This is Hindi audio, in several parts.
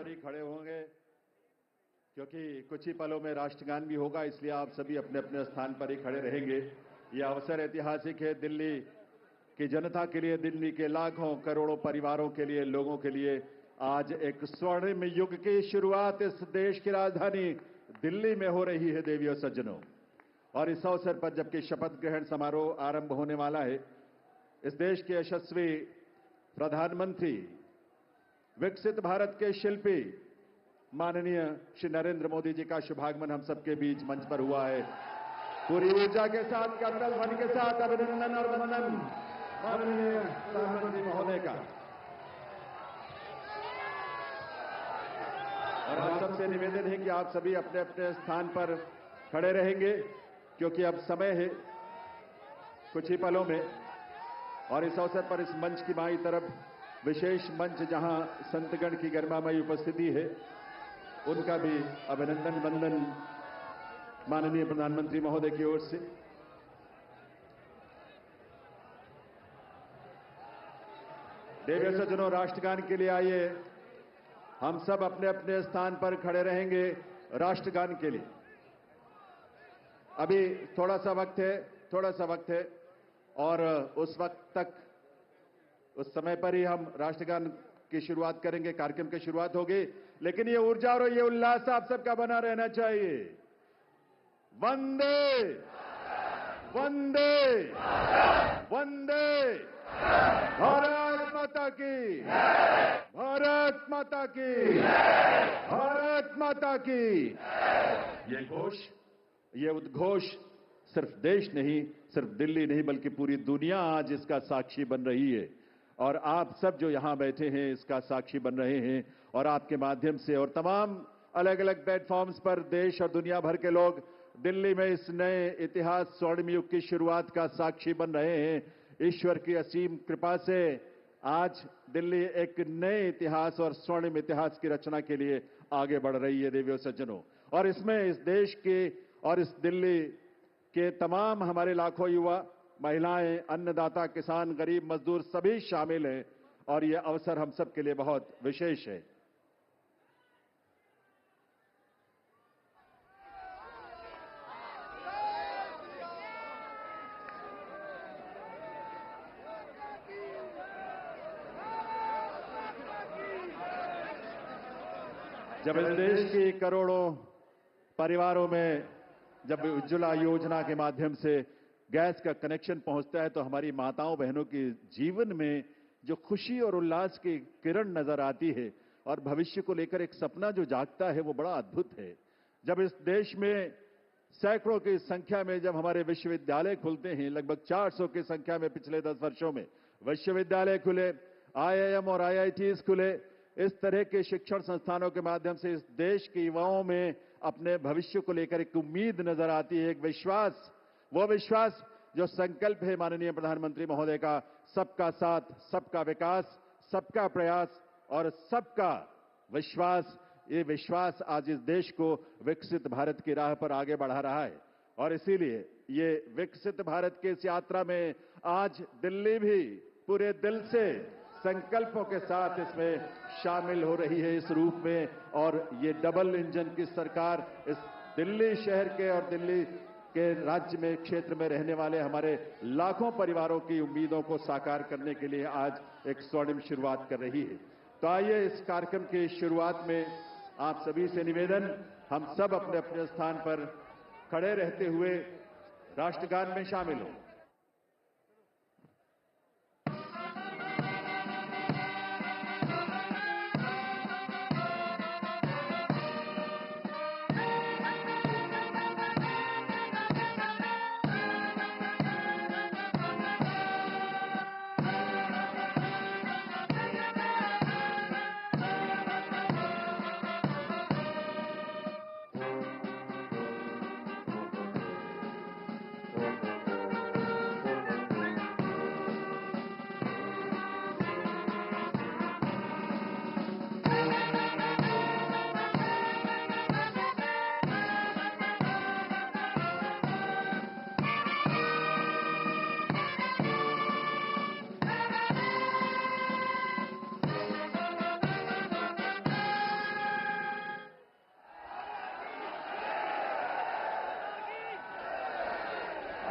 पर ही खड़े होंगे, क्योंकि कुछ ही पलों में राष्ट्रगान भी होगा, इसलिए आप सभी अपने अपने स्थान पर ही खड़े रहेंगे। यह अवसर ऐतिहासिक है दिल्ली की जनता के लिए, दिल्ली के लाखों करोड़ों परिवारों के लिए, लोगों के लिए। आज एक स्वर्णिम युग की शुरुआत इस देश की राजधानी दिल्ली में हो रही है देवियों सज्जनों। और इस अवसर पर जबकि शपथ ग्रहण समारोह आरंभ होने वाला है, इस देश के यशस्वी प्रधानमंत्री, विकसित भारत के शिल्पी माननीय श्री नरेंद्र मोदी जी का शुभागमन हम सबके बीच मंच पर हुआ है। पूरी ऊर्जा के साथ, करतल ध्वनि के साथ अभिनंदन और वंदन माननीय प्रधानमंत्री महोदय का। और आप सबसे निवेदन है कि आप सभी अपने अपने स्थान पर खड़े रहेंगे, क्योंकि अब समय है कुछ ही पलों में। और इस अवसर पर इस मंच की बाईं तरफ विशेष मंच, जहां संतगण की गरिमामयी उपस्थिति है, उनका भी अभिनंदन वंदन माननीय प्रधानमंत्री महोदय की ओर से। देवियों सज्जनों, राष्ट्रगान के लिए आइए, हम सब अपने अपने स्थान पर खड़े रहेंगे राष्ट्रगान के लिए। अभी थोड़ा सा वक्त है और उस वक्त तक, उस समय पर ही हम राष्ट्रगान की शुरुआत करेंगे, कार्यक्रम की शुरुआत होगी। लेकिन ये ऊर्जा और ये उल्लास आप सबका बना रहना चाहिए। वंदे वंदे वंदे, भारत माता की, भारत माता की, भारत माता की। ये घोष, ये उद्घोष सिर्फ देश नहीं, सिर्फ दिल्ली नहीं, बल्कि पूरी दुनिया आज इसका साक्षी बन रही है। और आप सब जो यहां बैठे हैं इसका साक्षी बन रहे हैं। और आपके माध्यम से और तमाम अलग अलग प्लेटफॉर्म्स पर देश और दुनिया भर के लोग दिल्ली में इस नए इतिहास, स्वर्णिम युग की शुरुआत का साक्षी बन रहे हैं। ईश्वर की असीम कृपा से आज दिल्ली एक नए इतिहास और स्वर्णिम इतिहास की रचना के लिए आगे बढ़ रही है देवियों सज्जनों। और इसमें इस देश के और इस दिल्ली के तमाम हमारे लाखों युवा, महिलाएं, अन्नदाता, किसान, गरीब, मजदूर सभी शामिल हैं। और यह अवसर हम सब के लिए बहुत विशेष है। जब इस देश की करोड़ों परिवारों में जब उज्ज्वला योजना के माध्यम से गैस का कनेक्शन पहुंचता है, तो हमारी माताओं बहनों के जीवन में जो खुशी और उल्लास की किरण नजर आती है और भविष्य को लेकर एक सपना जो जागता है, वो बड़ा अद्भुत है। जब इस देश में सैकड़ों की संख्या में जब हमारे विश्वविद्यालय खुलते हैं, लगभग 400 की संख्या में पिछले 10 वर्षों में विश्वविद्यालय खुले, आईआईएम और आईआईटीज खुले, इस तरह के शिक्षण संस्थानों के माध्यम से इस देश के युवाओं में अपने भविष्य को लेकर एक उम्मीद नजर आती है, एक विश्वास। वो विश्वास जो संकल्प है माननीय प्रधानमंत्री महोदय का, सबका साथ, सबका विकास, सबका प्रयास और सबका विश्वास। ये विश्वास आज इस देश को विकसित भारत की राह पर आगे बढ़ा रहा है। और इसीलिए ये विकसित भारत की इस यात्रा में आज दिल्ली भी पूरे दिल से संकल्पों के साथ इसमें शामिल हो रही है इस रूप में। और ये डबल इंजन की सरकार इस दिल्ली शहर के और दिल्ली के राज्य में, क्षेत्र में रहने वाले हमारे लाखों परिवारों की उम्मीदों को साकार करने के लिए आज एक स्वर्णिम शुरुआत कर रही है। तो आइए इस कार्यक्रम की शुरुआत में आप सभी से निवेदन, हम सब अपने अपने स्थान पर खड़े रहते हुए राष्ट्रगान में शामिल हों।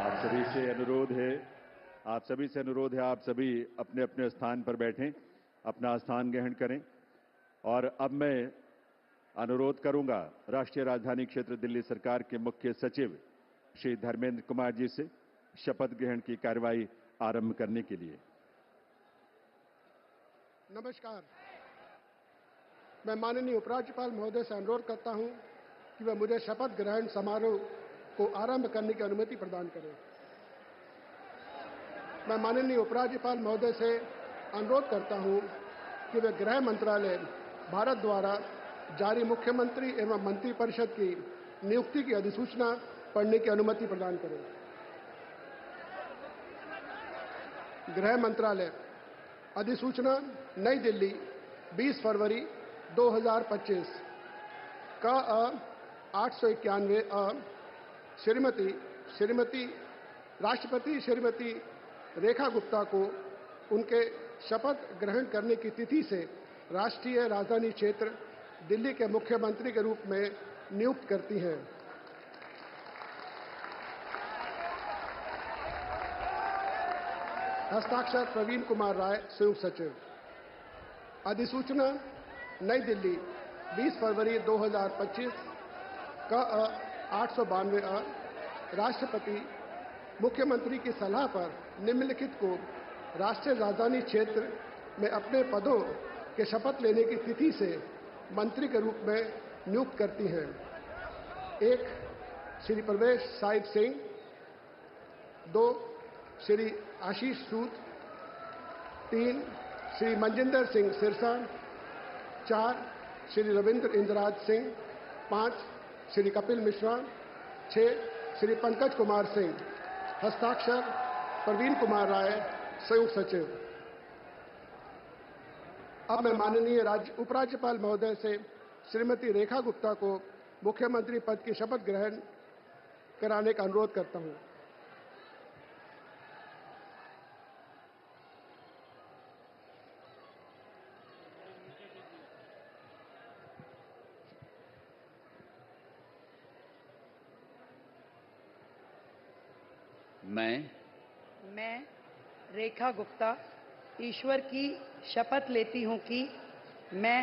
आप सभी से अनुरोध है आप सभी अपने अपने स्थान पर बैठें, अपना स्थान ग्रहण करें। और अब मैं अनुरोध करूंगा राष्ट्रीय राजधानी क्षेत्र दिल्ली सरकार के मुख्य सचिव श्री धर्मेंद्र कुमार जी से शपथ ग्रहण की कार्यवाही आरंभ करने के लिए। नमस्कार। मैं माननीय उपराज्यपाल महोदय से अनुरोध करता हूं कि वह मुझे शपथ ग्रहण समारोह को आरंभ करने की अनुमति प्रदान करें। मैं माननीय उपराज्यपाल महोदय से अनुरोध करता हूं कि वे गृह मंत्रालय भारत द्वारा जारी मुख्यमंत्री एवं मंत्रिपरिषद की नियुक्ति की अधिसूचना पढ़ने की अनुमति प्रदान करें। गृह मंत्रालय अधिसूचना नई दिल्ली 20 फरवरी 2025 का 891 श्रीमती राष्ट्रपति श्रीमती रेखा गुप्ता को उनके शपथ ग्रहण करने की तिथि से राष्ट्रीय राजधानी क्षेत्र दिल्ली के मुख्यमंत्री के रूप में नियुक्त करती हैं। हस्ताक्षर प्रवीण कुमार राय, संयुक्त सचिव। अधिसूचना नई दिल्ली 20 फरवरी 2025 का 892 राष्ट्रपति मुख्यमंत्री की सलाह पर निम्नलिखित को राष्ट्रीय राजधानी क्षेत्र में अपने पदों के शपथ लेने की तिथि से मंत्री के रूप में नियुक्त करती हैं। 1 श्री प्रवेश साहिब सिंह, 2 श्री आशीष सूद, 3 श्री मनजिंदर सिंह सिरसा, 4 श्री रविंद्र इंद्रराज सिंह, 5 श्री कपिल मिश्रा, 6 श्री पंकज कुमार सिंह। हस्ताक्षर प्रवीण कुमार राय, संयुक्त सचिव। अब मैं माननीय उपराज्यपाल महोदय से श्रीमती रेखा गुप्ता को मुख्यमंत्री पद की शपथ ग्रहण कराने का अनुरोध करता हूं। मैं रेखा गुप्ता ईश्वर की शपथ लेती हूं कि मैं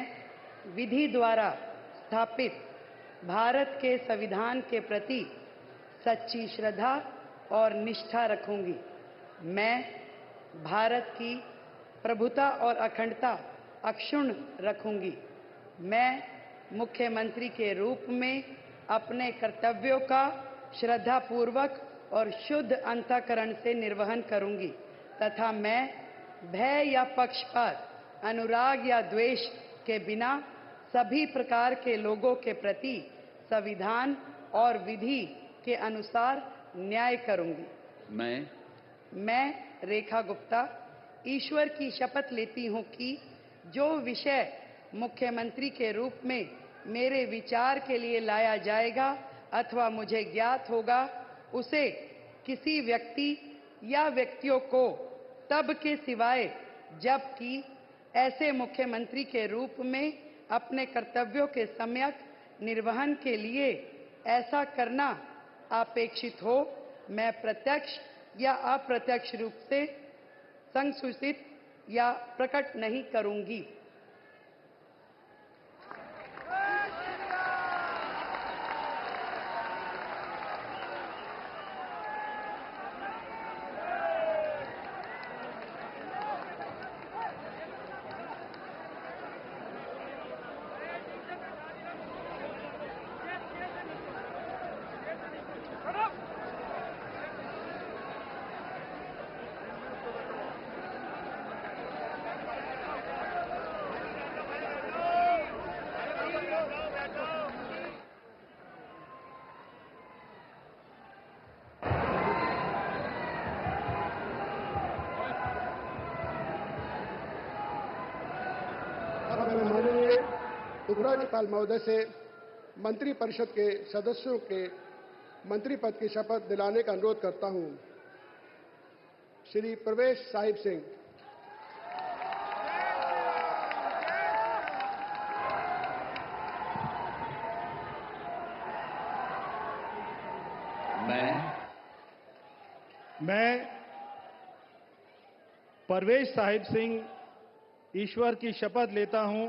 विधि द्वारा स्थापित भारत के संविधान के प्रति सच्ची श्रद्धा और निष्ठा रखूंगी। मैं भारत की प्रभुता और अखंडता अक्षुण्ण रखूंगी। मैं मुख्यमंत्री के रूप में अपने कर्तव्यों का श्रद्धापूर्वक और शुद्ध अंतःकरण से निर्वहन करूंगी तथा मैं भय या पक्षपात, अनुराग या द्वेष के बिना सभी प्रकार के लोगों के प्रति संविधान और विधि के अनुसार न्याय करूंगी। मैं रेखा गुप्ता ईश्वर की शपथ लेती हूं कि जो विषय मुख्यमंत्री के रूप में मेरे विचार के लिए लाया जाएगा अथवा मुझे ज्ञात होगा, उसे किसी व्यक्ति या व्यक्तियों को तब के सिवाय जबकि ऐसे मुख्यमंत्री के रूप में अपने कर्तव्यों के सम्यक निर्वहन के लिए ऐसा करना अपेक्षित हो, मैं प्रत्यक्ष या अप्रत्यक्ष रूप से संसूचित या प्रकट नहीं करूंगी। माननीय उपराज्यपाल महोदय से मंत्रिपरिषद के सदस्यों के मंत्री पद की शपथ दिलाने का अनुरोध करता हूं। श्री प्रवेश साहिब सिंह, मैं परवेज साहिब सिंह ईश्वर की शपथ लेता हूं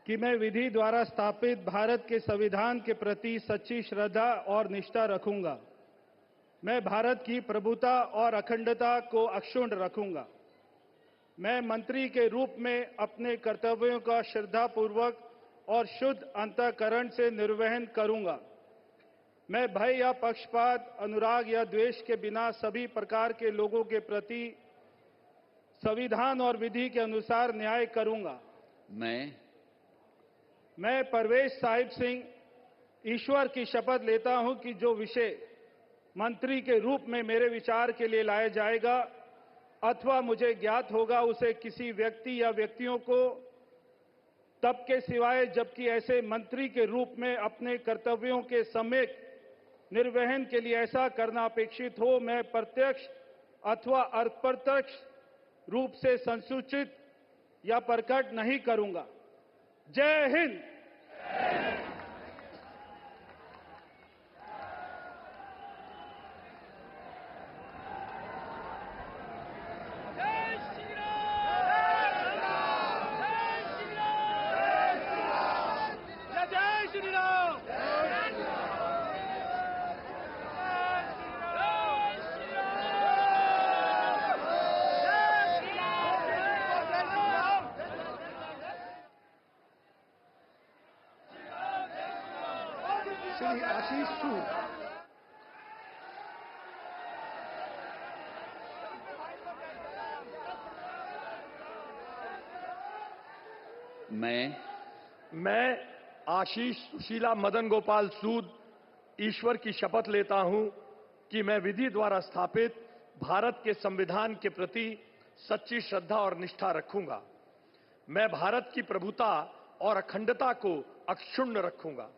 कि मैं विधि द्वारा स्थापित भारत के संविधान के प्रति सच्ची श्रद्धा और निष्ठा रखूंगा। मैं भारत की प्रभुता और अखंडता को अक्षुण्ण रखूंगा। मैं मंत्री के रूप में अपने कर्तव्यों का श्रद्धापूर्वक और शुद्ध अंतःकरण से निर्वहन करूंगा। मैं भय या पक्षपात, अनुराग या द्वेष के बिना सभी प्रकार के लोगों के प्रति संविधान और विधि के अनुसार न्याय करूंगा। मैं परवेज साहिब सिंह ईश्वर की शपथ लेता हूं कि जो विषय मंत्री के रूप में मेरे विचार के लिए लाया जाएगा अथवा मुझे ज्ञात होगा, उसे किसी व्यक्ति या व्यक्तियों को तब के सिवाय जबकि ऐसे मंत्री के रूप में अपने कर्तव्यों के सम्यक निर्वहन के लिए ऐसा करना अपेक्षित हो, मैं प्रत्यक्ष अथवा अप्रत्यक्ष रूप से संसूचित या प्रकट नहीं करूंगा। जय हिंद। श्री आशीष सूद। मैं आशीष सुशीला मदन गोपाल सूद ईश्वर की शपथ लेता हूं कि मैं विधि द्वारा स्थापित भारत के संविधान के प्रति सच्ची श्रद्धा और निष्ठा रखूंगा। मैं भारत की प्रभुता और अखंडता को अक्षुण्ण रखूंगा।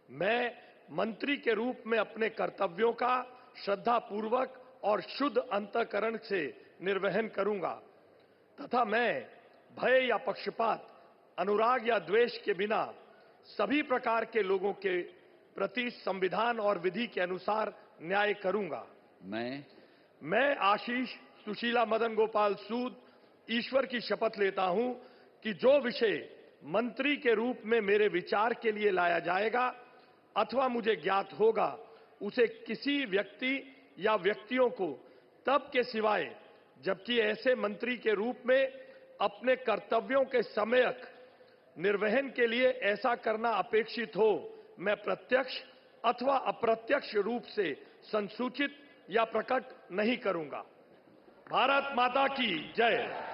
मैं मंत्री के रूप में अपने कर्तव्यों का श्रद्धापूर्वक और शुद्ध अंतःकरण से निर्वहन करूंगा तथा मैं भय या पक्षपात, अनुराग या द्वेष के बिना सभी प्रकार के लोगों के प्रति संविधान और विधि के अनुसार न्याय करूंगा। मैं आशीष सुशीला मदन गोपाल सूद ईश्वर की शपथ लेता हूं कि जो विषय मंत्री के रूप में मेरे विचार के लिए लाया जाएगा अथवा मुझे ज्ञात होगा, उसे किसी व्यक्ति या व्यक्तियों को तब के सिवाय जबकि ऐसे मंत्री के रूप में अपने कर्तव्यों के सम्यक निर्वहन के लिए ऐसा करना अपेक्षित हो, मैं प्रत्यक्ष अथवा अप्रत्यक्ष रूप से संसूचित या प्रकट नहीं करूंगा। भारत माता की जय।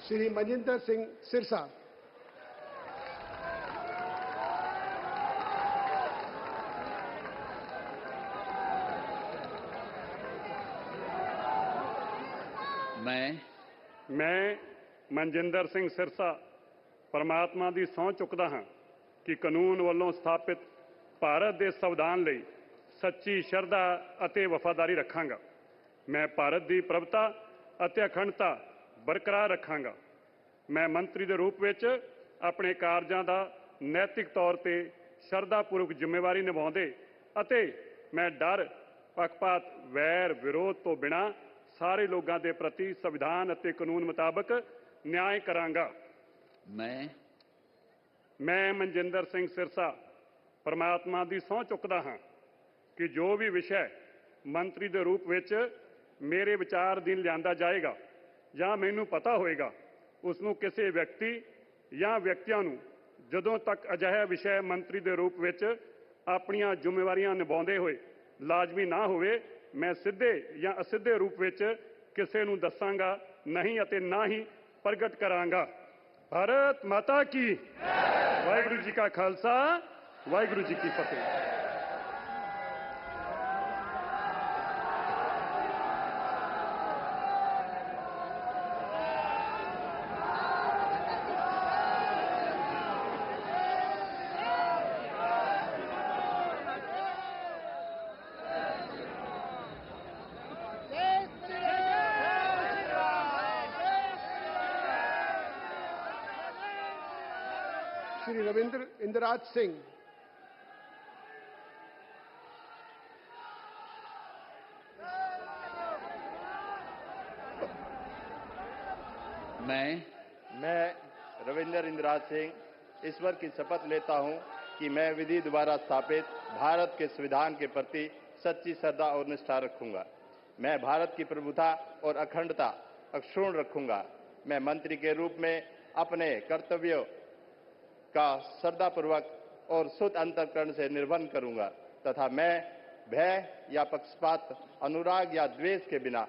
श्री मजिंदर सिंह सिरसा। मैं मनजिंदर सिंह सिरसा परमात्मा ਦੀ ਸਹੁੰ ਚੁੱਕਦਾ ਹਾਂ ਕਿ ਕਾਨੂੰਨ ਵੱਲੋਂ ਸਥਾਪਿਤ ਭਾਰਤ ਦੇ ਸੰਵਿਧਾਨ ਲਈ ਸੱਚੀ ਸ਼ਰਧਾ ਅਤੇ ਵਫਾਦਾਰੀ ਰੱਖਾਂਗਾ। ਮੈਂ ਭਾਰਤ ਦੀ ਪ੍ਰਭੁਤਾ ਅਤੇ ਅਖੰਡਤਾ ਬਰਕਰਾਰ ਰੱਖਾਂਗਾ। ਮੈਂ ਮੰਤਰੀ ਦੇ ਰੂਪ ਵਿੱਚ ਆਪਣੇ ਕਾਰਜਾਂ ਦਾ ਨੈਤਿਕ ਤੌਰ ਤੇ ਸ਼ਰਧਾਪੂਰਵਕ ਜ਼ਿੰਮੇਵਾਰੀ ਨਿਭਾਉਂਦੇ ਅਤੇ ਮੈਂ ਡਰ, ਪੱਖਪਾਤ, ਵੈਰ, ਵਿਰੋਧ ਤੋਂ ਬਿਨਾਂ ਸਾਰੇ ਲੋਕਾਂ ਦੇ ਪ੍ਰਤੀ ਸੰਵਿਧਾਨ ਅਤੇ ਕਾਨੂੰਨ ਮੁਤਾਬਕ ਨਿਆਂ ਕਰਾਂਗਾ। ਮੈਂ ਮਨਜਿੰਦਰ ਸਿੰਘ ਸਿਰਸਾ ਪਰਮਾਤਮਾ ਦੀ ਸਹੁੰ ਚੁੱਕਦਾ ਹਾਂ ਕਿ ਜੋ ਵੀ ਵਿਸ਼ਾ ਮੰਤਰੀ ਦੇ ਰੂਪ ਵਿੱਚ ਮੇਰੇ ਵਿਚਾਰ ਅਧੀਨ ਲਿਆਂਦਾ ਜਾਏਗਾ ਜਾਂ ਮੈਨੂੰ ਪਤਾ ਹੋਏਗਾ, ਉਸ ਨੂੰ ਕਿਸੇ ਵਿਅਕਤੀ ਜਾਂ ਵਿਅਕਤੀਆਂ ਨੂੰ ਜਦੋਂ ਤੱਕ ਅਜਿਹਾ ਵਿਸ਼ਾ ਮੰਤਰੀ ਦੇ ਰੂਪ ਵਿੱਚ ਆਪਣੀਆਂ ਜ਼ਿੰਮੇਵਾਰੀਆਂ ਨਿਭਾਉਂਦੇ ਹੋਏ ਲਾਜ਼ਮੀ ਨਾ ਹੋਵੇ, ਮੈਂ ਸਿੱਧੇ ਜਾਂ ਅਸਿੱਧੇ ਰੂਪ ਵਿੱਚ ਕਿਸੇ ਨੂੰ ਦੱਸਾਂਗਾ ਨਹੀਂ ਅਤੇ ਨਾ ਹੀ ਪ੍ਰਗਟ ਕਰਾਂਗਾ। भारत माता की वाहिगुरु जी का खालसा वाहिगुरु जी की फतेह। श्री रविंद्र इंदिराज सिंह। मैं रविंद्र इंदिराज सिंह ईश्वर की शपथ लेता हूं कि मैं विधि द्वारा स्थापित भारत के संविधान के प्रति सच्ची श्रद्धा और निष्ठा रखूंगा। मैं भारत की प्रभुता और अखंडता अक्षुण्ण रखूंगा। मैं मंत्री के रूप में अपने कर्तव्यों का श्रद्धापूर्वक और शुद्ध अंतःकरण से निर्वहन करूंगा तथा मैं भय या पक्षपात, अनुराग या द्वेष के बिना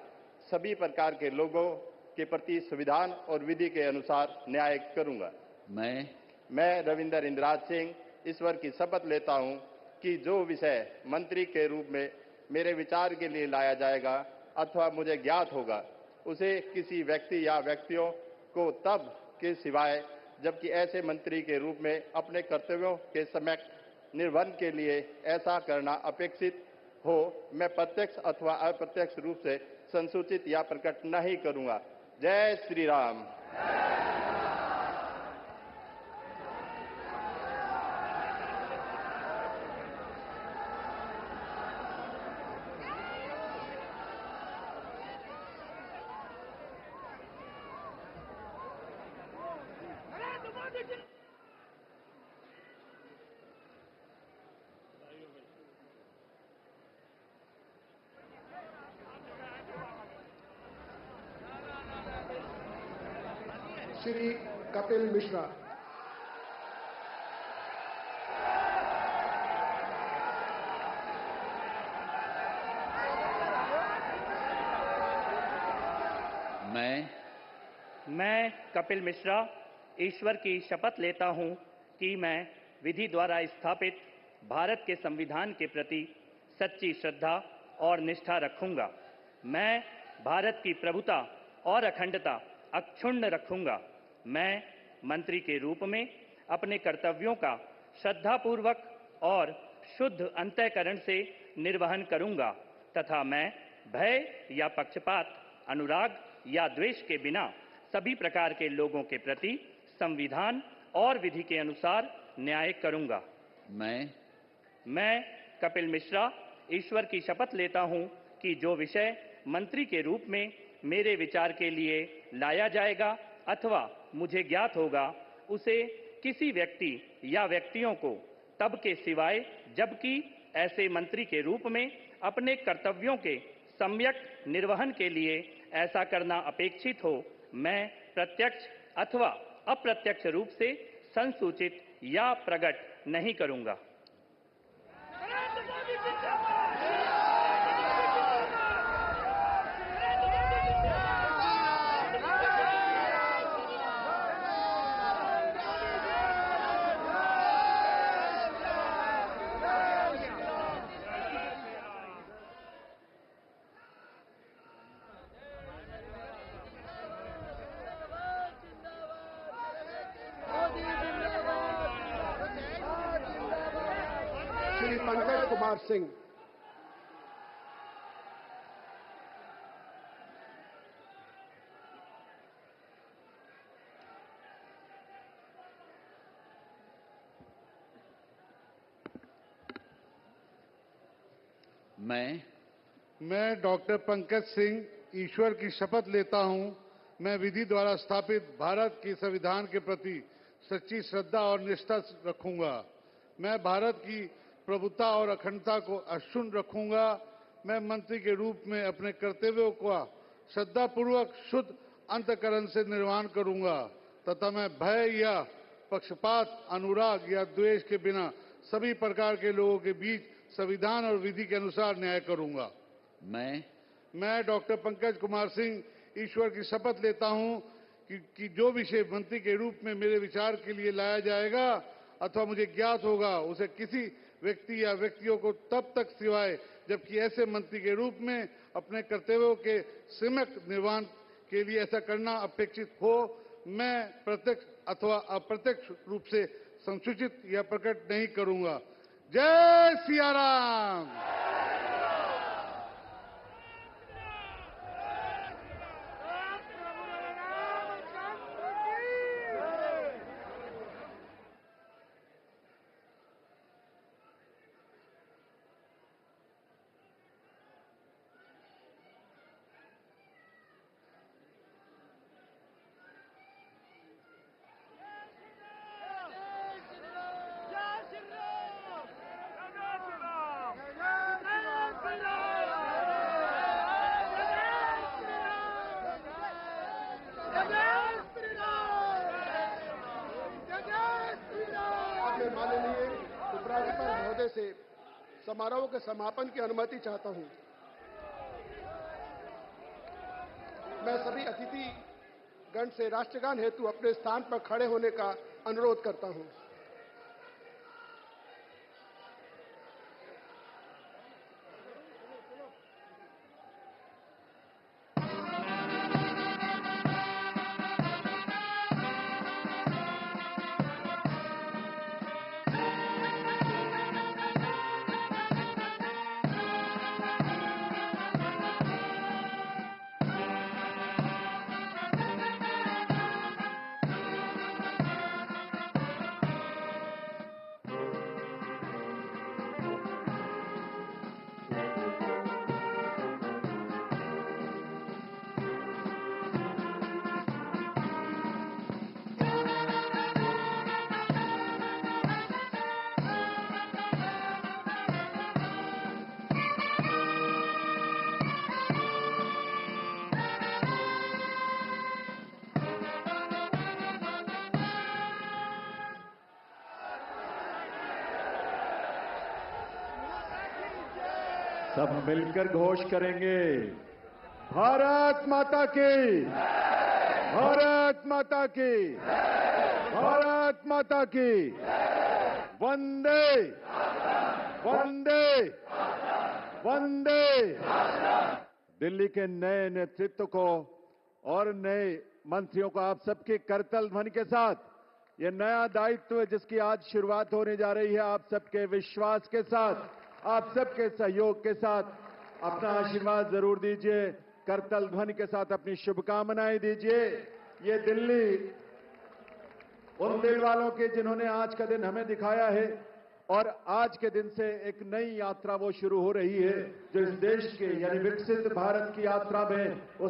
सभी प्रकार के लोगों के प्रति संविधान और विधि के अनुसार न्याय करूंगा। मैं रविंद्र इंदिराज सिंह ईश्वर की शपथ लेता हूं कि जो विषय मंत्री के रूप में मेरे विचार के लिए लाया जाएगा अथवा मुझे ज्ञात होगा, उसे किसी व्यक्ति या व्यक्तियों को तब के सिवाय जबकि ऐसे मंत्री के रूप में अपने कर्तव्यों के सम्यक निर्वहन के लिए ऐसा करना अपेक्षित हो, मैं प्रत्यक्ष अथवा अप्रत्यक्ष रूप से संसूचित या प्रकट नहीं करूंगा। जय श्री राम। श्री कपिल मिश्रा। मैं कपिल मिश्रा ईश्वर की शपथ लेता हूं कि मैं विधि द्वारा स्थापित भारत के संविधान के प्रति सच्ची श्रद्धा और निष्ठा रखूंगा। मैं भारत की प्रभुता और अखंडता अक्षुण्ण रखूंगा। मैं मंत्री के रूप में अपने कर्तव्यों का श्रद्धापूर्वक और शुद्ध अंतःकरण से निर्वहन करूंगा तथा मैं भय या पक्षपात, अनुराग या द्वेष के बिना सभी प्रकार के लोगों के प्रति संविधान और विधि के अनुसार न्याय करूंगा। मैं कपिल मिश्रा ईश्वर की शपथ लेता हूं कि जो विषय मंत्री के रूप में मेरे विचार के लिए लाया जाएगा अथवा मुझे ज्ञात होगा, उसे किसी व्यक्ति या व्यक्तियों को तब के सिवाय जबकि ऐसे मंत्री के रूप में अपने कर्तव्यों के सम्यक निर्वहन के लिए ऐसा करना अपेक्षित हो, मैं प्रत्यक्ष अथवा अप्रत्यक्ष रूप से संसूचित या प्रकट नहीं करूंगा। श्री पंकज कुमार सिंह। मैं डॉक्टर पंकज सिंह ईश्वर की शपथ लेता हूं, मैं विधि द्वारा स्थापित भारत के संविधान के प्रति सच्ची श्रद्धा और निष्ठा रखूंगा। मैं भारत की प्रभुता और अखंडता को अक्षुण्ण रखूंगा। मैं मंत्री के रूप में अपने कर्तव्यों का श्रद्धापूर्वक शुद्ध अंतःकरण से निर्वहन करूंगा तथा मैं भय या पक्षपात, अनुराग या द्वेष के बिना सभी प्रकार के लोगों के बीच संविधान और विधि के अनुसार न्याय करूंगा। मैं डॉक्टर पंकज कुमार सिंह ईश्वर की शपथ लेता हूं कि जो विषय मंत्री के रूप में मेरे विचार के लिए लाया जाएगा अथवा मुझे ज्ञात होगा उसे किसी व्यक्ति या व्यक्तियों को तब तक सिवाय जबकि ऐसे मंत्री के रूप में अपने कर्तव्यों के सम्यक निर्वहन के लिए ऐसा करना अपेक्षित हो, मैं प्रत्यक्ष अथवा अप्रत्यक्ष रूप से संसूचित या प्रकट नहीं करूंगा। जय सिया राम। माननीय उपराज्यपाल महोदय से समारोह के समापन की अनुमति चाहता हूं। मैं सभी अतिथि गण से राष्ट्रगान हेतु अपने स्थान पर खड़े होने का अनुरोध करता हूं। सब मिलकर घोष करेंगे, भारत माता की, भारत माता की, भारत माता की, वंदे वंदे वंदे। दिल्ली के नए नेतृत्व को और नए मंत्रियों को आप सबके करतल ध्वनि के साथ ये नया दायित्व जिसकी आज शुरुआत होने जा रही है, आप सबके विश्वास के साथ, आप सबके सहयोग के साथ अपना आशीर्वाद जरूर दीजिए, करतल ध्वनि के साथ अपनी शुभकामनाएं दीजिए। ये दिल्ली उन दिल वालों के जिन्होंने आज का दिन हमें दिखाया है और आज के दिन से एक नई यात्रा वो शुरू हो रही है जो इस देश के यानी विकसित भारत की यात्रा में उस